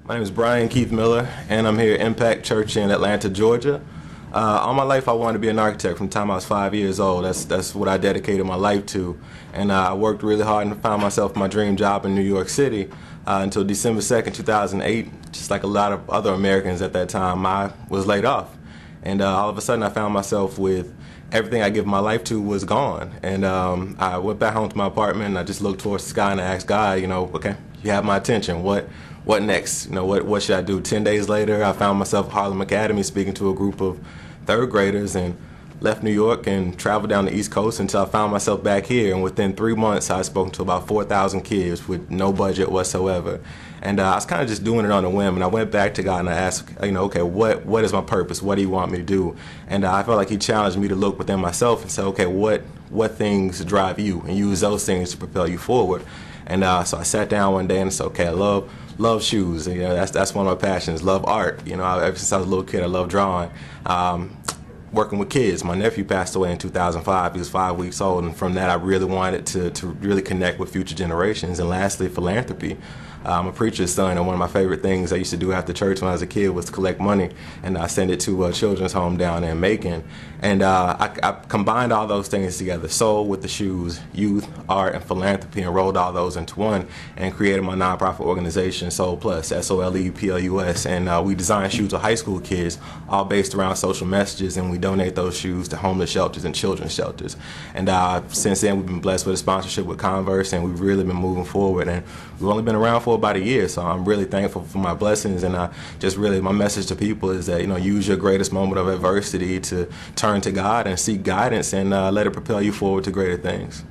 My name is Brian Keith Miller, and I'm here at Impact Church in Atlanta, Georgia. All my life, I wanted to be an architect from the time I was 5 years old. That's what I dedicated my life to, and I worked really hard and found myself my dream job in New York City until December 2nd, 2008. Just like a lot of other Americans at that time, I was laid off, and all of a sudden, I found myself with everything I give my life to was gone. And I went back home to my apartment, and I just looked towards the sky and I asked God, okay, you have my attention. What next? What should I do? 10 days later, I found myself at Harlem Academy speaking to a group of third graders, and left New York and traveled down the East Coast until I found myself back here. And within 3 months, I had spoken to about 4,000 kids with no budget whatsoever. And I was kind of just doing it on a whim. And I went back to God and I asked, okay, what is my purpose? What do you want me to do? And I felt like He challenged me to look within myself and say, okay, what things drive you? And use those things to propel you forward. And so I sat down one day and said, okay, I love shoes. And, that's one of my passions. Love art. Ever since I was a little kid, I love drawing. Working with kids. My nephew passed away in 2005. He was 5 weeks old, and from that I really wanted to really connect with future generations. And lastly, philanthropy. I'm a preacher's son, and one of my favorite things I used to do after church when I was a kid was to collect money, and I send it to a children's home down in Macon. And I combined all those things together, soul with the shoes, youth, art, and philanthropy, and rolled all those into one, and created my nonprofit organization, Soul Plus, SOLEPLUS. And we design shoes for high school kids, all based around social messages, and we donate those shoes to homeless shelters and children's shelters. And since then, we've been blessed with a sponsorship with Converse, and we've really been moving forward. And we've only been around for about a year, so I'm really thankful for my blessings. And just really, my message to people is that, use your greatest moment of adversity to turn to God and seek guidance, and let it propel you forward to greater things.